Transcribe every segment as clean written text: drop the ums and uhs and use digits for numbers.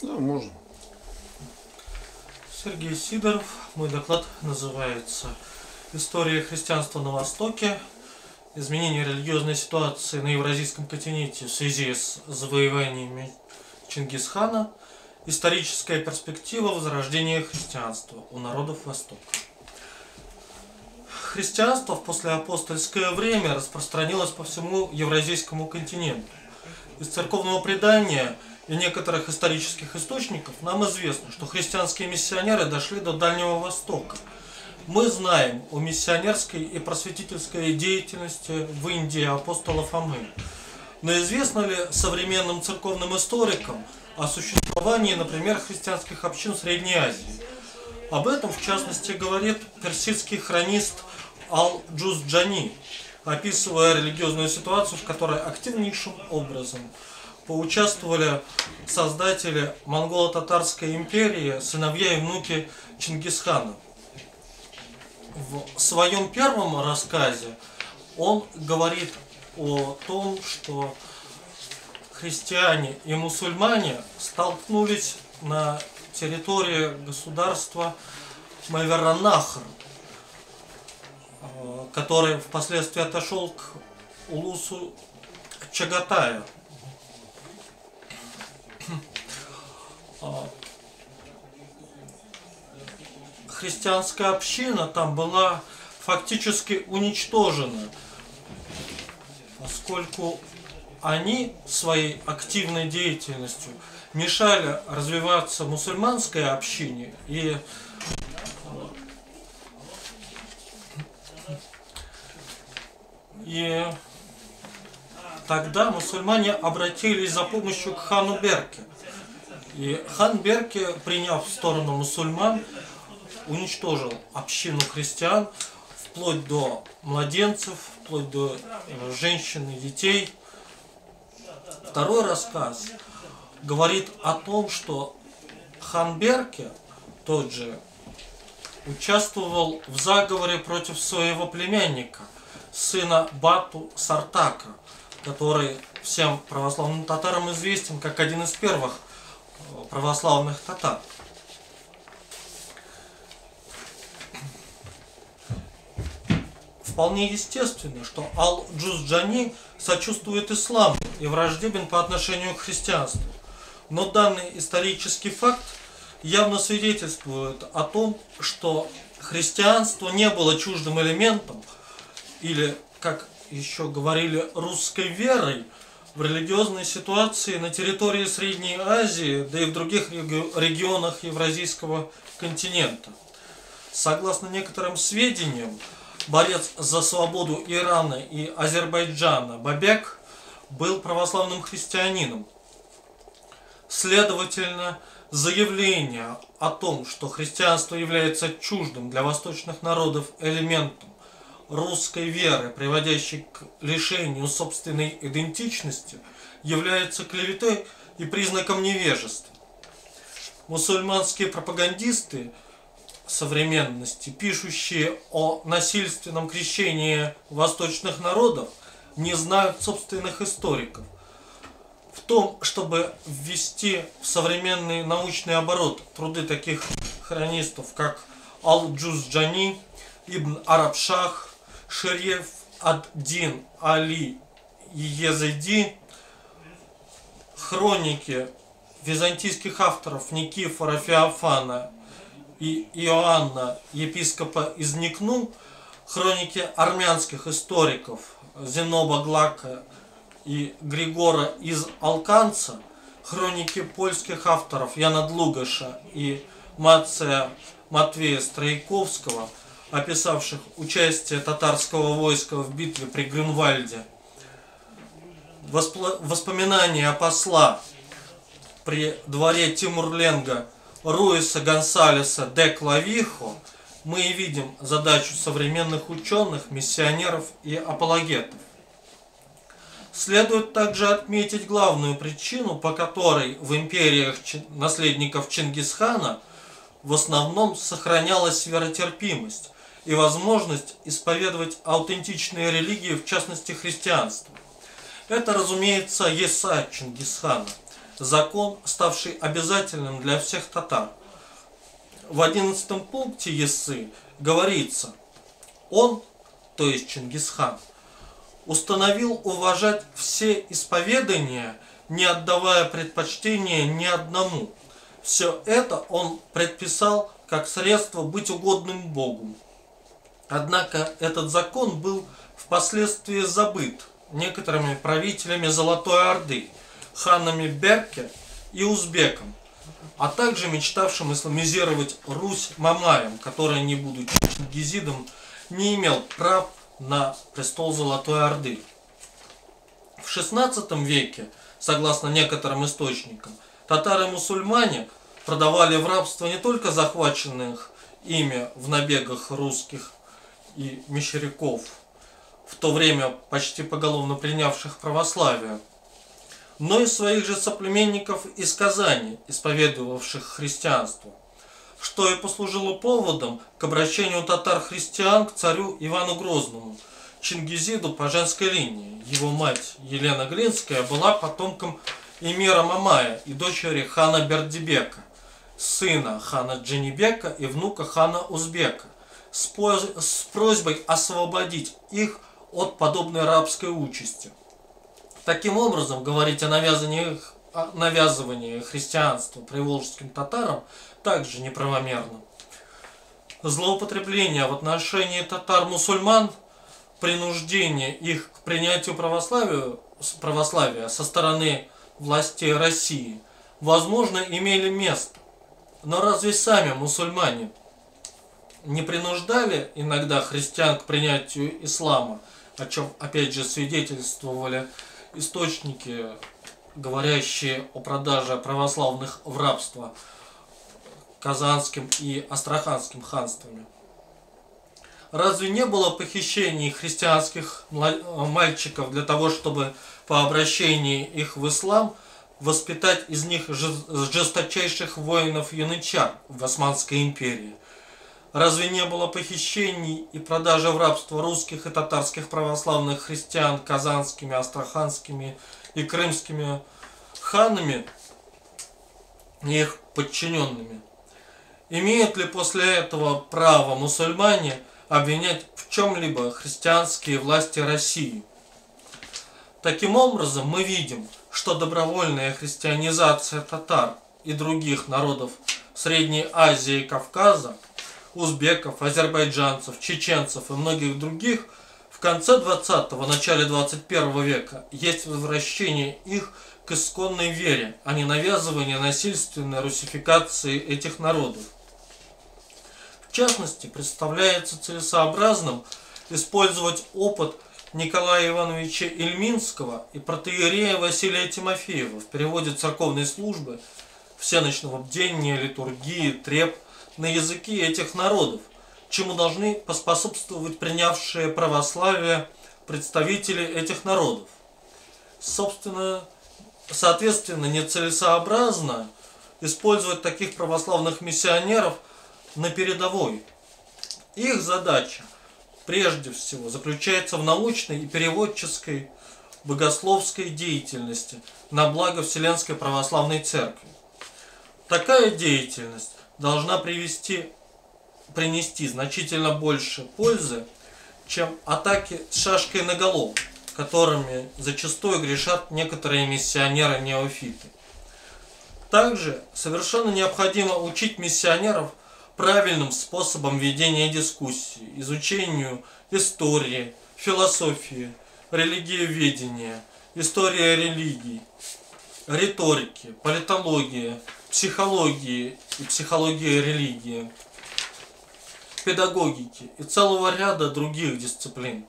Да, можно. Сергей Сидоров. Мой доклад называется «История христианства на Востоке. Изменение религиозной ситуации на Евразийском континенте в связи с завоеваниями Чингисхана. Историческая перспектива возрождения христианства у народов Востока». Христианство в послеапостольское время распространилось по всему Евразийскому континенту. Из церковного предания и некоторых исторических источников нам известно, что христианские миссионеры дошли до Дальнего Востока. Мы знаем о миссионерской и просветительской деятельности в Индии апостола Фомы. Но известно ли современным церковным историкам о существовании, например, христианских общин в Средней Азии? Об этом, в частности, говорит персидский хронист Ал-Джузджани, описывая религиозную ситуацию, в которой активнейшим образом поучаствовали создатели монголо-татарской империи, сыновья и внуки Чингисхана. В своем первом рассказе он говорит о том, что христиане и мусульмане столкнулись на территории государства Мавераннахр, который впоследствии отошел к улусу Чагатая. Христианская община там была фактически уничтожена, поскольку они своей активной деятельностью мешали развиваться мусульманской общине, и тогда мусульмане обратились за помощью к хану Берке. И хан Берке, приняв сторону мусульман, уничтожил общину христиан вплоть до младенцев, вплоть до женщин и детей. Второй рассказ говорит о том, что хан Берке, тот же, участвовал в заговоре против своего племянника, сына Бату Сартака, который всем православным татарам известен как один из первых православных татар. Вполне естественно, что Ал-Джузджани сочувствует исламу и враждебен по отношению к христианству. Но данный исторический факт явно свидетельствует о том, что христианство не было чуждым элементом, или, как еще говорили, русской верой в религиозной ситуации на территории Средней Азии, да и в других регионах Евразийского континента. Согласно некоторым сведениям, борец за свободу Ирана и Азербайджана Бабек был православным христианином. Следовательно, заявление о том, что христианство является чуждым для восточных народов элементом русской веры, приводящей к лишению собственной идентичности, является клеветой и признаком невежества. Мусульманские пропагандисты современности, пишущие о насильственном крещении восточных народов, не знают собственных историков. В том, чтобы ввести в современный научный оборот труды таких хронистов, как Ал-Джузджани, Ибн Арабшах, Шереф ад-Дин Али Езеди, хроники византийских авторов Никифора Феофана и Иоанна, епископа из Никну, хроники армянских историков Зеноба Глака и Григора из Алканца, хроники польских авторов Яна Длугаша и Мация Матвея Стройковского, описавших участие татарского войска в битве при Грюнвальде, воспоминания посла при дворе Тимур-Ленга Руиса Гонсалеса де Клавихо, мы и видим задачу современных ученых, миссионеров и апологетов. Следует также отметить главную причину, по которой в империях наследников Чингисхана в основном сохранялась веротерпимость и возможность исповедовать аутентичные религии, в частности христианство. Это, разумеется, Еса Чингисхана. закон, ставший обязательным для всех татар. В 11 пункте Яссы говорится: он, то есть Чингисхан, установил уважать все исповедания, не отдавая предпочтения ни одному. Все это он предписал как средство быть угодным Богу. Однако этот закон был впоследствии забыт некоторыми правителями Золотой Орды, ханами Берке и Узбеком, а также мечтавшим исламизировать Русь Мамаем, который, не будучи чингизидом, не имел прав на престол Золотой Орды. В XVI веке, согласно некоторым источникам, татары-мусульмане продавали в рабство не только захваченных ими в набегах русских и мещеряков, в то время почти поголовно принявших православие, но и своих же соплеменников из Казани, исповедовавших христианство, что и послужило поводом к обращению татар-христиан к царю Ивану Грозному, Чингизиду по женской линии. Его мать Елена Глинская была потомком эмира Мамая и дочери хана Бердибека, сына хана Джанибека и внука хана Узбека, с просьбой освободить их от подобной рабской участи. Таким образом, говорить о навязывании христианства приволжским татарам также неправомерно. Злоупотребление в отношении татар-мусульман, принуждение их к принятию православия со стороны властей России, возможно, имели место. Но разве сами мусульмане не принуждали иногда христиан к принятию ислама, о чем опять же свидетельствовали источники, говорящие о продаже православных в рабство Казанским и Астраханским ханствами? Разве не было похищений христианских мальчиков для того, чтобы по обращении их в ислам воспитать из них жесточайших воинов-янычар в Османской империи? Разве не было похищений и продажи в рабство русских и татарских православных христиан казанскими, астраханскими и крымскими ханами и их подчиненными? Имеют ли после этого право мусульмане обвинять в чем-либо христианские власти России? Таким образом, мы видим, что добровольная христианизация татар и других народов Средней Азии и Кавказа, узбеков, азербайджанцев, чеченцев и многих других в конце 20-го, начале 21 века есть возвращение их к исконной вере, а не навязывание насильственной русификации этих народов. В частности, представляется целесообразным использовать опыт Николая Ивановича Ильминского и протоиерея Василия Тимофеева в переводе церковной службы, всеночного бдения, литургии, треп на языке этих народов, чему должны поспособствовать принявшие православие представители этих народов. Соответственно, нецелесообразно использовать таких православных миссионеров на передовой. Их задача прежде всего заключается в научной и переводческой богословской деятельности на благо Вселенской Православной Церкви. Такая деятельность должна принести значительно больше пользы, чем атаки с шашкой наголо, которыми зачастую грешат некоторые миссионеры-неофиты. Также совершенно необходимо учить миссионеров правильным способом ведения дискуссий, изучению истории, философии, религиоведения, истории религий, риторики, политологии, психологии и психологии религии, педагогики и целого ряда других дисциплин.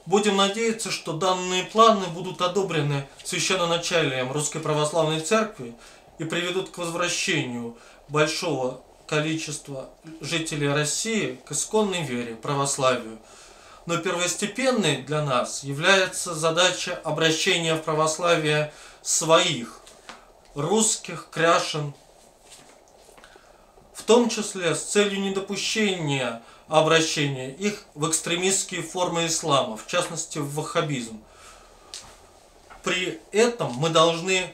Будем надеяться, что данные планы будут одобрены священноначалием Русской Православной Церкви и приведут к возвращению большого количества жителей России к исконной вере, православию. Но первостепенной для нас является задача обращения в православие своих, русских кряшен, в том числе с целью недопущения обращения их в экстремистские формы ислама, в частности в ваххабизм. При этом мы должны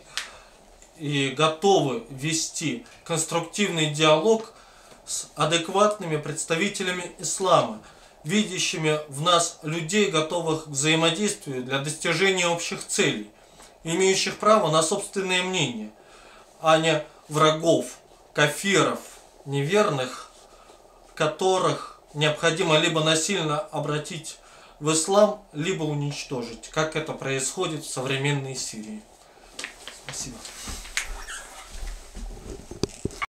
и готовы вести конструктивный диалог с адекватными представителями ислама, видящими в нас людей, готовых к взаимодействию для достижения общих целей, имеющих право на собственное мнение, а не врагов, кафиров, неверных, которых необходимо либо насильно обратить в ислам, либо уничтожить, как это происходит в современной Сирии. Спасибо.